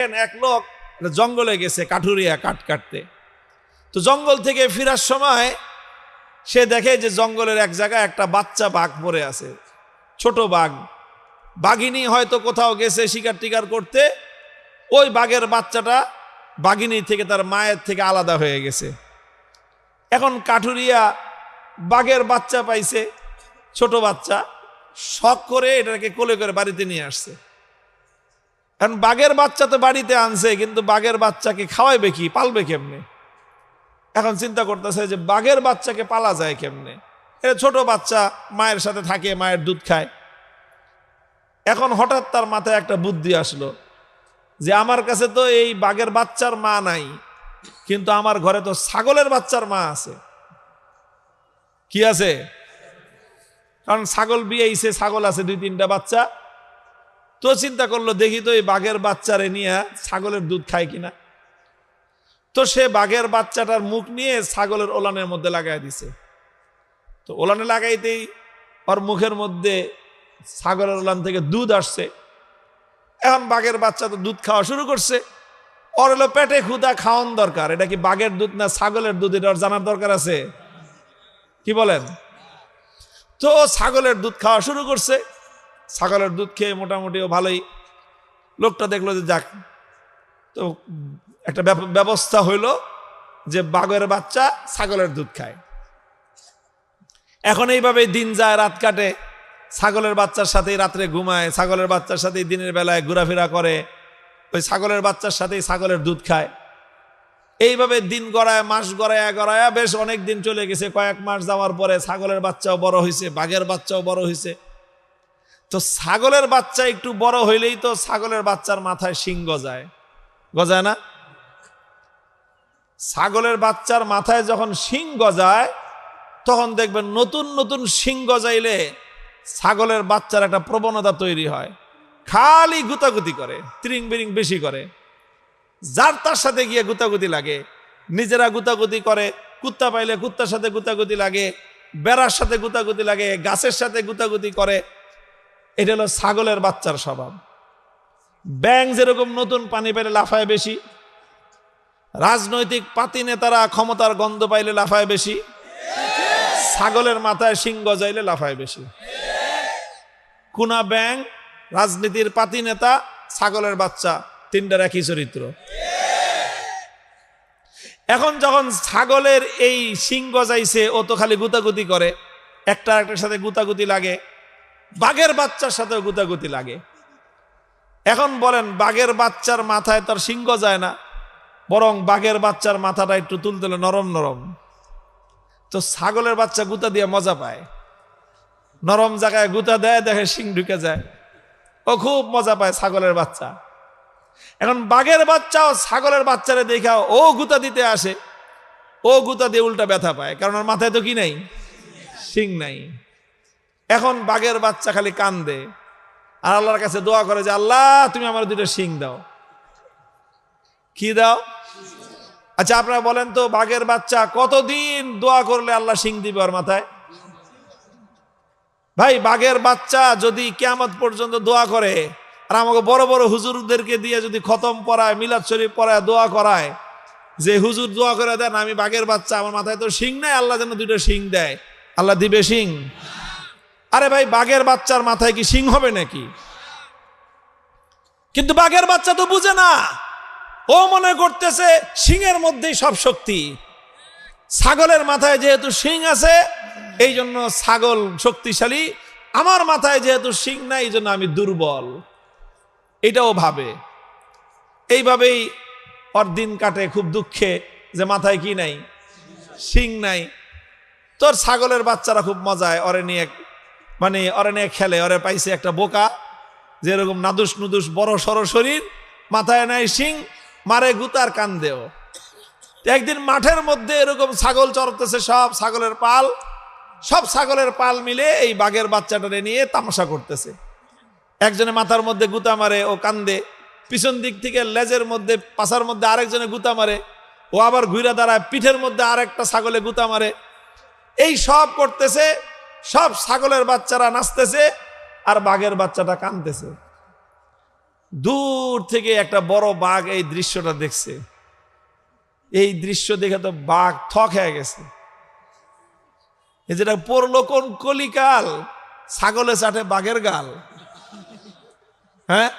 এক লোক জঙ্গলে গেছে কাঠুরিয়া কাঠ কাটতে। তো জঙ্গল থেকে ফেরার সময় সে দেখে যে জঙ্গলের এক জায়গায় একটা বাচ্চা বাঘ পড়ে আছে, ছোট বাঘ। বাঘিনী হয়তো কোথাও গেছে শিকার টিকার করতে, ওই বাঘের বাচ্চাটা বাঘিনী থেকে তার মায়ের থেকে আলাদা হয়ে গেছে। এখন কাঠুরিয়া বাঘের বাচ্চা পাইছে, ছোট বাচ্চা, শখ করে এটাকে কোলে করে বাড়িতে নিয়ে আসছে। এখন বাঘের বাচ্চা তো বাড়িতে আনছে, কিন্তু বাঘের বাচ্চাকে খাওয়াইবে কি, পালবে কেমনে? এখন চিন্তা করতেছে যে বাঘের বাচ্চাকে পালা যায় কেমনে। এটা ছোট বাচ্চা, মায়ের সাথে থাকে, মায়ের দুধ খায়। এখন হঠাৎ তার মাথায় একটা বুদ্ধি আসলো যে আমার কাছে তো এই বাঘের বাচ্চার মা নাই, কিন্তু আমার ঘরে তো ছাগলের বাচ্চার মা আছে। কি আছে? কারণ ছাগল বিয়েছে, ছাগল আছে 2-3টা বাচ্চা। তো চিন্তা করলো দেখি তো এই বাঘের বাচ্চারে নিয়ে ছাগলের দুধ খায় কিনা। তো সে বাঘের বাচ্চাটার মুখ নিয়ে ছাগলের ওলানের মধ্যে লাগাই দিছে। তো ওলানে লাগাইতেই ওর মুখের মধ্যে ছাগলের ওলান থেকে দুধ আসছে। এখন বাঘের বাচ্চা তো দুধ খাওয়া শুরু করছে। ওর হলো পেটে ক্ষুধা, খাওয়ান দরকার। এটা কি বাঘের দুধ না ছাগলের দুধ, এটা ওর জানার দরকার আছে? কি বলেন? তো ছাগলের দুধ খাওয়া শুরু করছে। ছাগলের দুধ খেয়ে মোটামুটি ভালোই। লোকটা দেখলো যে যাক, তো একটা ব্যবস্থা হইল যে বাঘের বাচ্চা ছাগলের দুধ খায়। এখন এইভাবে দিন যায়, রাত কাটে। ছাগলের বাচ্চার সাথেই রাত্রে ঘুমায়, ছাগলের বাচ্চার সাথেই দিনের বেলায় ঘোরাফেরা করে, ওই ছাগলের বাচ্চার সাথেই ছাগলের দুধ খায়। এইভাবে দিন গড়ায়, মাস গড়ায়া বেশ অনেক দিন চলে গেছে। কয়েক মাস যাওয়ার পরে ছাগলের বাচ্চাও বড় হয়েছে, বাঘের বাচ্চাও বড় হয়েছে। তো ছাগলের বাচ্চা একটু বড় হইলেই তো ছাগলের বাচ্চার মাথায় শিং গজায়, গজায় না? ছাগলের বাচ্চার মাথায় যখন শিং গজায়, তখন দেখবেন নতুন নতুন শিং গজাইলে ছাগলের বাচ্চার একটা প্রবণতা তৈরি হয়, খালি গুতাগুতি করে, ত্রিং বিরিং বেশি করে, যার তার সাথে গিয়ে গুতাগুতি লাগে। নিজেরা গুতাগুতি করে, কুত্তা পাইলে কুত্তার সাথে গুতাগুতি লাগে, বেড়ার সাথে গুতাগুতি লাগে, গাছের সাথে গুতাগুতি করে। এটা হলো ছাগলের বাচ্চার স্বভাব। ব্যাঙ যেরকম নতুন পানি পেলে লাফায় বেশি, রাজনৈতিক পাতি নেতারা ক্ষমতার গন্ধ পাইলে লাফায় বেশি, ছাগলের মাথায় শিং গজাইলে লাফায় বেশি। কুনা ব্যাঙ, রাজনীতির পাতি নেতা, ছাগলের বাচ্চা, তিনটার একই চরিত্র। এখন যখন ছাগলের এই শিং গজাইছে, ও তো খালি গুতাগুতি করে, একটা একটার সাথে গুতাগুতি লাগে, বাঘের বাচ্চার সাথে গুতাগুতি লাগে। এখন বলেন, বাঘের বাচ্চার মাথায় তার শিং গজায় না, বরং বাঘের বাচ্চার মাথাটা একটু তুলতুলে নরম নরম। তো ছাগলের বাচ্চা গুতা দিয়ে মজা পায়, নরম জায়গায় গুতা দেয়, দেখে শিং ঢুকে যায়, ও খুব মজা পায় ছাগলের বাচ্চা। এখন বাঘের বাচ্চাও ছাগলের বাচ্চারে দেখা ও গুতা দিতে আসে, ও গুতা দিয়ে উল্টা ব্যথা পায়, কারণ ওর মাথায় তো কি নাই, শিং নাই। এখন বাঘের বাচ্চা খালি কান্দে আর আল্লাহর কাছে দোয়া করে যে আল্লাহ তুমি আমার 2টা শিং দাও। কি দাও? আচ্ছা আপনারা বলেন তো, বাঘের বাচ্চা কতদিন দোয়া করলে আল্লাহ শিং দিবে ওর মাথায়? ভাই, বাঘের বাচ্চা যদি কিয়ামত পর্যন্ত দোয়া করে, আর আমাকে বড় বড় হুজুরদেরকে দিয়ে যদি খতম পড়ায়, মিলাদ শরীফ পড়ায়, দোয়া করায় যে হুজুর দোয়া করে দেন আমি বাঘের বাচ্চা, আমার মাথায় তো শিং নাই, আল্লাহ যেন 2টা শিং দেয়, আল্লাহ দিবে শিং? আরে ভাই, বাঘের বাচ্চার মাথায় কি শিং হবে নাকি? কিন্তু বাঘের বাচ্চা তো বুঝে না, ও মনে করতেছে শিংয়ের মধ্যেই সব শক্তি। ছাগলের মাথায় যেহেতু শিং আছে, এই জন্য ছাগল শক্তিশালী, আমার মাথায় যেহেতু শিং নাই, এই জন্য আমি দুর্বল, এটাও ভাবে। এইভাবেই ওর দিন কাটে খুব দুঃখে, যে মাথায় কি নাই, শিং নাই। তোর ছাগলের বাচ্চারা খুব মজায় ওরে নিয়ে, ওরে নিয়ে খেলে। ওরে পাইছে একটা বোকা, যেরকম নাদুস নুদুস বড় সড় শরীর, মাথায় নাই শিং, মারে গুতার কান্দেও। একদিন মাঠের মধ্যে এরকম ছাগল চড়তেছে, সব ছাগলের পাল মিলে এই বাঘের বাচ্চাটারে নিয়ে তামাশা করতেছে। একজনে মাথার মধ্যে গুতা মারে, ও কান্দে। পিছন দিক থেকে লেজের মধ্যে, পাছার মধ্যে আরেকজনে গুতা মারে, ও আবার ঘুরে দাঁড়ায়, পিঠের মধ্যে আরেকটা ছাগলে গুতা মারে। এই সব করতেছে, সব ছাগলের বাচ্চারা নাচতেছে, আর বাঘের বাচ্চাটা কাঁদতেছে। দূর থেকে একটা বড় বাঘ এই দৃশ্যটা দেখছে। এই দৃশ্য দেখে তো বাঘ থক হয়ে গেছে। এই যেটা পড়লো কোন কলিকাল, ছাগলে চাটে বাঘের গাল। হ্যাঁ,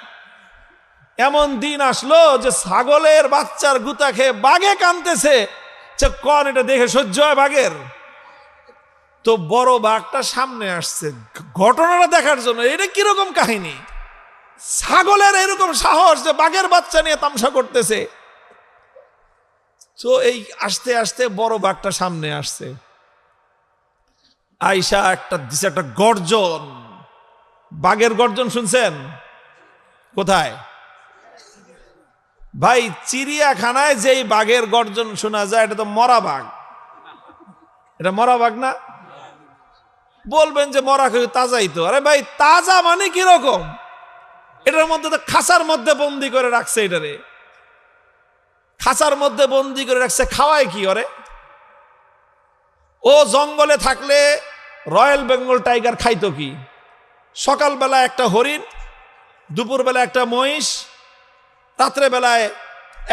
এমন দিন আসলো যে ছাগলের বাচ্চার গুতা খেয়ে বাঘে কানতেছে। কন এটা দেখে সহ্য হয় বাঘের? তো বড় বাঘটা সামনে আসছে ঘটনাটা দেখার জন্য। এটা কিরকম কাহিনী? ছাগলের এরকম সাহস যে বাঘের বাচ্চা নিয়ে তামসা করতেছে। তো এই আস্তে আস্তে বড় বাঘটা সামনে আসছে, আইসা দিছে একটা গর্জন। বাঘের গর্জন শুনছেন কোথায় ভাই? চিড়িয়াখানায় যেই বাঘের গর্জন শোনা যায় এটা তো মরা বাঘ। এটা মরা বাঘ না? বলবেন যে মরা কেউ তাজাই তো। আরে ভাই তাজা মানে কিরকম? এটার মধ্যে তো খাঁচার মধ্যে বন্দি করে রাখছে। এটারে খাঁচার মধ্যে বন্দি করে রাখছে, খাওয়ায় কি করে? ও জঙ্গলে থাকলে রয়্যাল বেঙ্গল টাইগার খাইতো কি? সকালবেলা একটা হরিণ, দুপুরবেলা একটা মহিষ, রাত্রে বেলায়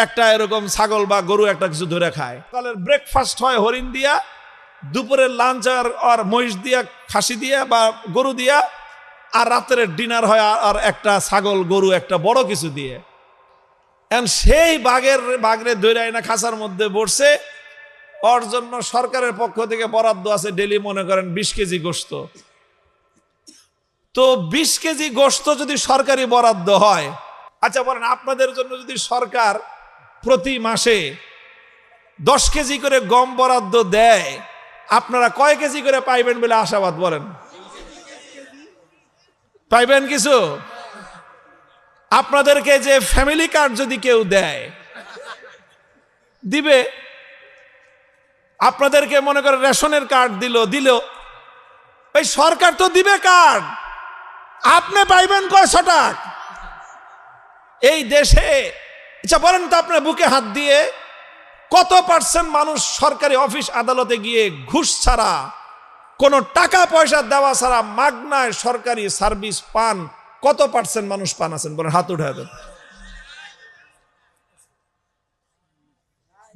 একটা এরকম ছাগল বা গরু একটা কিছু ধরে খায়। সকালের ব্রেকফাস্ট হয় হরিণ দিয়া, দুপুরের লাঞ্চ আর মহিষ দিয়া, খাসি দিয়া বা গরু দিয়া, আর রাত্রের ডিনার হয় আর একটা ছাগল গরু একটা বড় কিছু দিয়ে। সেই বাঘরে দৈরাই না খাঁচার মধ্যে বসছে। ওর জন্য সরকারের পক্ষ থেকে বরাদ্দ আছে ডেলি মনে করেন 20 কেজি গোশত। তো 20 কেজি গোশত যদি সরকারি বরাদ্দ হয়, আচ্ছা বলেন আপনাদের জন্য যদি সরকার প্রতি মাসে 10 কেজি করে গম বরাদ্দ দেয়, আপনারা কয় কেজি করে পাইবেন বলে আশাবাদ? বলেন পাইবেন কিছু? আপনাদেরকে যে ফ্যামিলি কার্ড যদি কেউ দেয় দিবে, আপনাদেরকে মনে করে রেশনের কার্ড দিল, এই সরকার তো দিবে কার্ড, আপনি পাইবেন কয়শো টাকা? এই দেশে আচ্ছা বলেন তো আপনার বুকে হাত দিয়ে কত পার্সেন্ট মানুষ সরকারি অফিস আদালতে গিয়ে ঘুষ ছাড়া, কোনো টাকা পয়সা দেওয়া ছাড়া মাগনায় সরকারি সার্ভিস পান? কত পার্সেন্ট মানুষ পান আছেন বলেন? হাত উঠে দেন।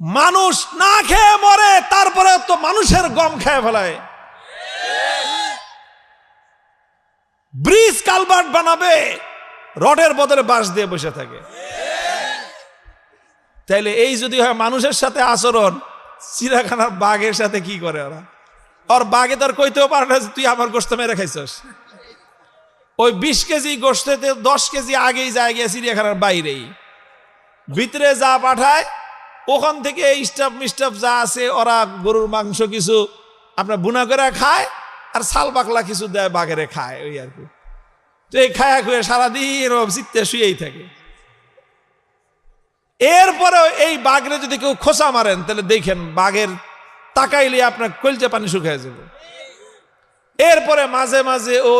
মানুষ না খেয়ে মরে, তারপরে তো মানুষের গম খেয়ে ফেলায়। ব্রিজ কালভার্ট বানাবে, রডের বদলে বাঁশ দিয়ে বসে থাকে। তাইলে এই যদি হয় মানুষের সাথে আচরণ, চিড়িয়াখানার বাঘের সাথে কি করে ওরা? আর বাঘে তার কইতেও পারে না তুই আমার গোশত মেরে খাইছস। ওই 20 কেজি গোশতে 10 কেজি আগেই যায় গিয়ে চিড়িয়াখানার বাইরেই, ভিতরে যা পাঠায় ওখান থেকে স্টাফ মিস্টাফ যা আছে ওরা গরুর মাংস কিছু আপনার বুনা করে খায়, আর ছাল পাকলা কিছু দেয় বাঘেরে খায়, ওই আর কি। তো এই খায়া খুয়ে সারাদিন চিত্তে শুয়েই থাকে। এরপরে এই বাঘরে যদি কেউ খোঁচা মারেন তাহলে দেখেন বাঘের তাকাইলে আপনার কলজা পানি শুকিয়ে যাবে। এরপরে মাঝে মাঝে ও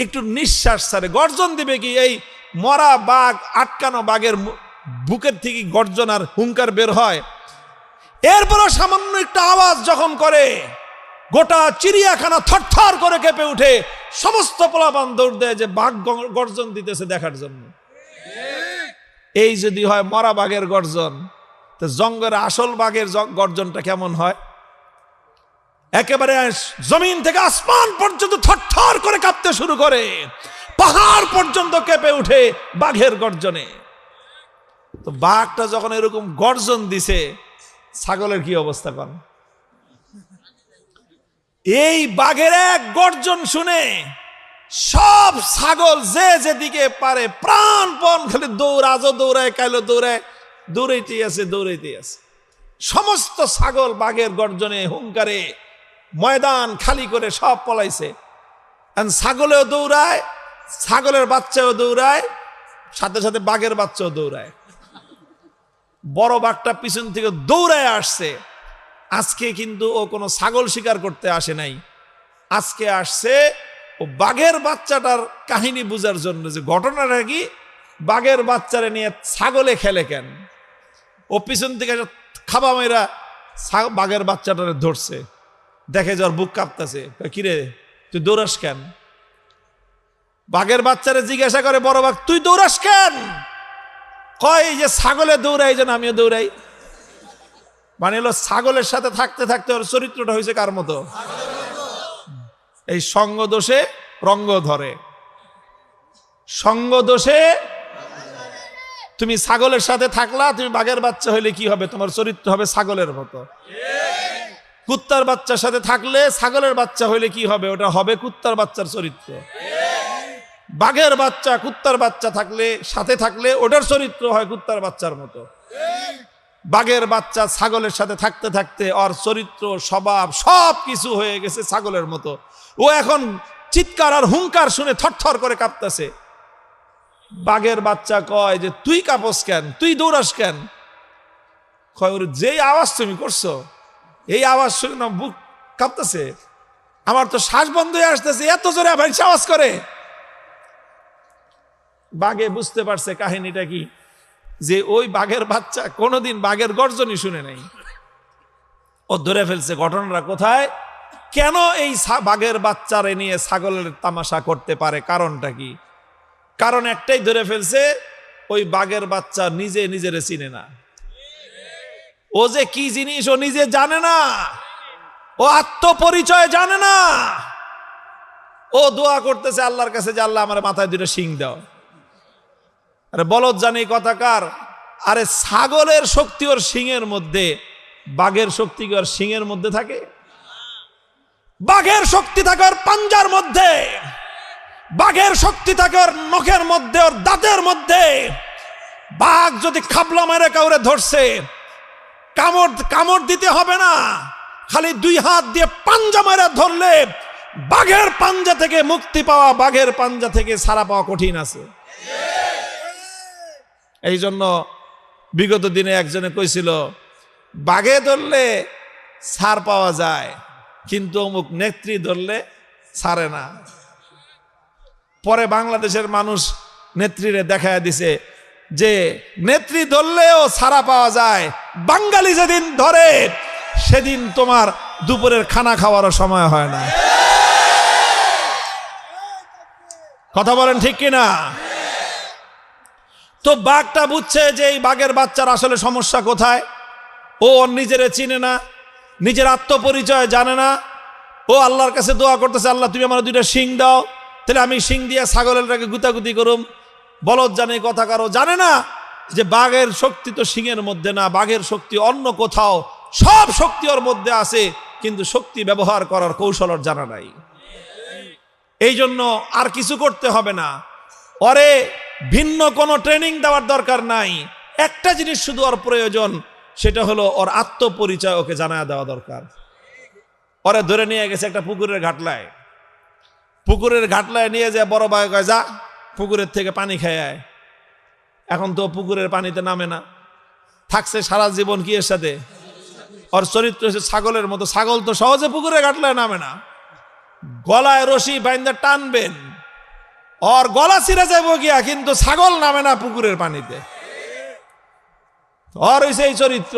একটু নিঃশ্বাস ছাড়ে, গর্জন দিবে কি? এই মরা বাঘ, আটকানো বাঘের বুকের থেকে গর্জন আর হুঙ্কার বের হয়। এরপরে সামান্য একটা আওয়াজ যখন করে, গোটা চিড়িয়াখানা থরথর করে কেঁপে উঠে, সমস্ত পোলাপান দৌড় দেয় যে বাঘ গর্জন দিতেছে দেখার জন্য। এই যদি হয় মরা বাঘের গর্জন, তো জঙ্গলের আসল বাঘের গর্জনটা কেমন হয়? একেবারে জমিন থেকে আসমান পর্যন্ত থরথর করে কাঁপতে শুরু করে, পাহাড় পর্যন্ত কেঁপে উঠে বাঘের গর্জনে। তো বাঘটা যখন এরকম গর্জন দিছে, ছাগলের কি অবস্থা করেন? এই বাঘের এক গর্জন শুনে সব ছাগল যে যেদিকে পারে প্রাণপণ খালি দৌড়াজো দৌড়ায়, কাইলো দৌড়ায়, দৌড়াইতেই আছে। সমস্ত ছাগল বাঘের গর্জনে হুঙ্কারে ময়দান খালি করে সব পলাইছে। ছাগলেও দৌড়ায়, ছাগলের বাচ্চাও দৌড়ায়, সাথে সাথে বাঘের বাচ্চাও দৌড়ায়। বড় বাঘটা পিছন থেকে দৌড়ায় আসছে। আজকে কিন্তু ও কোনো ছাগল শিকার করতে আসে নাই, আজকে আসছে ও বাঘের বাচ্চাটার কাহিনী বুঝার জন্য, যে ঘটনাটা কি, বাঘের বাচ্চারে নিয়ে ছাগলে খেলে কেন। ও পিছন থেকে খাবা মেয়েরা বাঘের বাচ্চাটারে ধরছে, দেখে যার বুক কাঁপতেছে। কিরে তুই দৌড়াস কেন? বাঘের বাচ্চারে জিজ্ঞাসা করে বড় বাঘ, তুই দৌড়াস কেন? কয় এই যে ছাগলে দৌড়াই, যেন আমিও দৌড়াই। মানে হলো ছাগলের সাথে থাকতে থাকতে ওর চরিত্রটা হয়েছে কার মতো? এই সঙ্গ দোষে রঙ্গ ধরে। সঙ্গ দোষে তুমি ছাগলের সাথে থাকলা, তুমি বাঘের বাচ্চা হইলে কি হবে? তোমার চরিত্র হবে ছাগলের মতো। কুত্তার বাচ্চার সাথে থাকলে ছাগলের বাচ্চা হইলে কি হবে? ওটা হবে কুত্তার বাচ্চার চরিত্র। বাঘের বাচ্চা কুত্তার বাচ্চা থাকলে, সাথে থাকলে ওটার চরিত্র হয় কুত্তার বাচ্চার মতো। বাঘের বাচ্চা ছাগলের সাথে থাকতে থাকতে ওর চরিত্র, স্বভাব সব কিছু হয়ে গেছে ছাগলের মতো। ও এখন চিৎকার আর হুঙ্কার শুনে থরথর করে কাঁপতেছে। বাঘের বাচ্চা কয় যে তুই কাঁপস কেন, তুই দৌড়াস কেন? কয় ওর যেই আওয়াজ তুমি করছো, এই আওয়াজ শুনে না বুক কাঁপতেছে, আমার তো শ্বাস বন্ধ হয়ে আসতেছে, এত জোরে আবার আওয়াজ করে। বাঘে বুঝতে পারছে কাহিনীটা কি, যে ওই বাঘের বাচ্চা কোনোদিন বাঘের গর্জনই শুনে নাই। ও ধরে ফেলছে ঘটনাটা কোথায়, কেন এই বাঘের বাচ্চারে নিয়ে ছাগলের তামাশা করতে পারে, কারণটা কি? কারণ একটাই ধরে ফেলছে, ওই বাঘের বাচ্চা নিজে নিজেরে চিনে না। ও যে কি জিনিস ও নিজে জানে না, ও আত্মপরিচয় জানে না। ও দোয়া করতেছে আল্লাহর কাছে যে আল্লাহ আমার মাথায় দুটো শিং দাও। আরে বলদ জানি কথাকার, আরে ছাগলের শক্তি ওর শিংয়ের মধ্যে, বাঘের শক্তি কি ওর শিংয়ের মধ্যে থাকে? বাঘের শক্তি থাকে ওর পাঞ্জার মধ্যে, বাঘের শক্তি থাকে ওর নখের মধ্যে, ওর দাঁতের মধ্যে। বাঘ যদি খাবলা মেরে কাউরে ধরছে, কামড় দিতে হবে না, খালি দুই হাত দিয়ে পাঞ্জা মেরে ধরলে বাঘের পাঞ্জা থেকে মুক্তি পাওয়া, বাঘের পাঞ্জা থেকে ছাড়া পাওয়া কঠিন আছে। এই জন্য বিগত দিনে একজনে কইছিল, বাঘে ধরলে ছাড় পাওয়া যায়, কিন্তু অমুক নেত্রী ধরলে ছাড়ে না। পরে বাংলাদেশের মানুষ নেত্রীরে দেখায় দিছে যে নেত্রী ধরলেও ছাড়া পাওয়া যায়, বাঙালি যেদিন ধরে সেদিন তোমার দুপুরের খানা খাওয়ারও সময় হয় না। কথা বলেন ঠিক কিনা? তো বাঘটা বুঝছে যে এই বাঘের বাচ্চার আসলে সমস্যা কোথায়। ও নিজেরে চিনে না, নিজের আত্মপরিচয় জানে না। ও আল্লাহর কাছে দোয়া করতেছে, আল্লাহ তুমি আমার দুইটা শিং দাও, তাহলে আমি শিং দিয়ে ছাগলেরটাকে গুতাগুতি করুম। বলদ জানে কথা কারো জানে না যে বাঘের শক্তি তো শিংয়ের মধ্যে না, বাঘের শক্তি অন্য কোথাও। সব শক্তি ওর মধ্যে আছে, কিন্তু শক্তি ব্যবহার করার কৌশল ওর জানা নাই। এই জন্য আর কিছু করতে হবে না, ওরে ভিন্ন কোনো ট্রেনিং দেওয়ার দরকার নাই। একটা জিনিস শুধু ওর প্রয়োজন, সেটা হলো ওর আত্মপরিচয় ওকে জানায় দেওয়া দরকার। ওরে ধরে নিয়ে গেছে একটা পুকুরের ঘাটলায়। পুকুরের ঘাটলায় নিয়ে যায় বড় ভাই কয়, যা পুকুরের থেকে পানি খেয়ে আয়। এখন তো পুকুরের পানিতে নামে না, থাকছে সারা জীবন কি এর সাথে? ওর চরিত্র হচ্ছে ছাগলের মতো। ছাগল তো সহজে পুকুরের ঘাটলায় নামে না, গলায় রশি বাইন্দা টানবেন, ওর গলা ছিঁড়ে যাবো গিয়া, কিন্তু ছাগল নামে না পুকুরের পানিতে। ওর হয়েছে এই চরিত্র।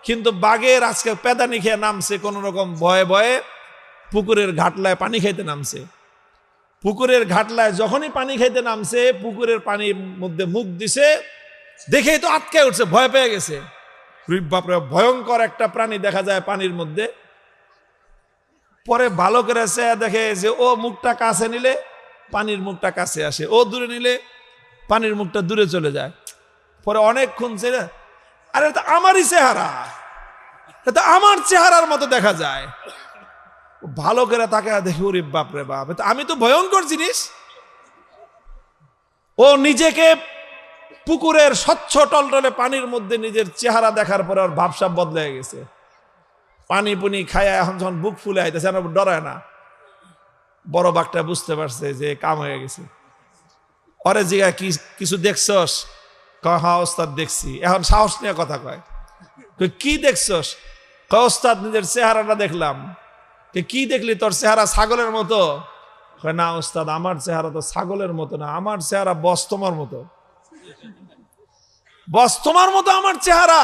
কিন্তু বাঘের আজকে পেদানি খেয়ে নামছে, কোন রকম ভয়ে ভয়ে পুকুরের ঘাটলায় পানি খাইতে নামছে। পুকুরের ঘাটলায় যখনই পানি খাইতে নামছে, পুকুরের পানির মধ্যে মুখ দিছে, দেখেই তো আটকে উঠছে, ভয় পেয়ে গেছে। বাপরে, ভয়ঙ্কর একটা প্রাণী দেখা যায় পানির মধ্যে। পরে ভালো করে দেখে যে ও মুখটা কাছে নিলে পানির মুখটা কাছে আসে, ও দূরে নিলে পানির মুখটা দূরে চলে যায়। পরে অনেকক্ষণ ছেড়ে, আরে এটা আমারই চেহারা, এটা আমার চেহারার মতো দেখা যায়। ভালো করে তাকে দেখে, ওরে বাপরে বাপ, আমি তো ভয়ঙ্কর জিনিস। ও নিজেকে পুকুরের স্বচ্ছ টলটলে পানির মধ্যে নিজের চেহারা দেখার পরে ওর ভাবসাব বদলে গেছে। পানি পুনি খায়, এখন যখন বুক ফুলে আইতেছে, আমার ডরায় না। বড় বাঘটা বুঝতে পারছে যে কাম হয়ে গেছে। ওরে জিগা কিছু দেখছস? হ্যাঁ ওস্তাদ দেখছি। এখন সাহস নিয়ে কথা কয়, কি দেখছস? ওস্তাদ নিজের চেহারাটা দেখলাম। কি দেখলি? তোর চেহারা ছাগলের মতো। না ওস্তাদ, আমার চেহারা তো ছাগলের মতো না, আমার চেহারা বস্তমার মতো। বস্তমার মতো আমার চেহারা।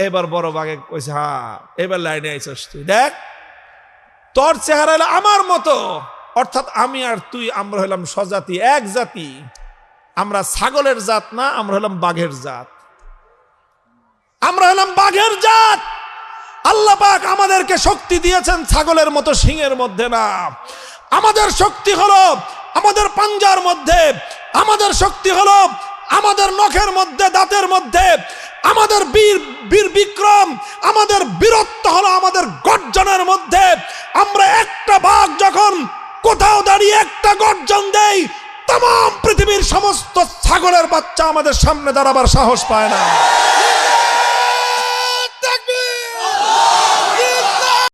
এবার বড় বাঘে কইছে, হ্যাঁ এবার লাইনে আইছস তুই, দেখ তোর চেহারা হলো আমার মতো, অর্থাৎ আমি আর তুই আমরা হলাম স্বজাতি, এক জাতি। আমরা ছাগলের জাত না, আমরা হলাম বাঘের জাত। আমরা হলাম বাঘের জাত। আল্লাহ পাক আমাদেরকে শক্তি দিয়েছেন ছাগলের মতো সিংহের মধ্যে না। আমাদের শক্তি হলো আমাদের পাঞ্জার মধ্যে, আমাদের শক্তি হলো আমাদের নখের মধ্যে, দাঁতের মধ্যে। আমাদের বীর বিক্রম, আমাদের বীরত্ব হলো আমাদের গর্জনের মধ্যে। আমরা একটা বাঘ যখন কোথাও দাঁড়িয়ে একটা গর্জন দেই, তাম পৃথিবীর সমস্ত ছাগলের বাচ্চা আমাদের সামনে দাঁড়াবার সাহস পায় না।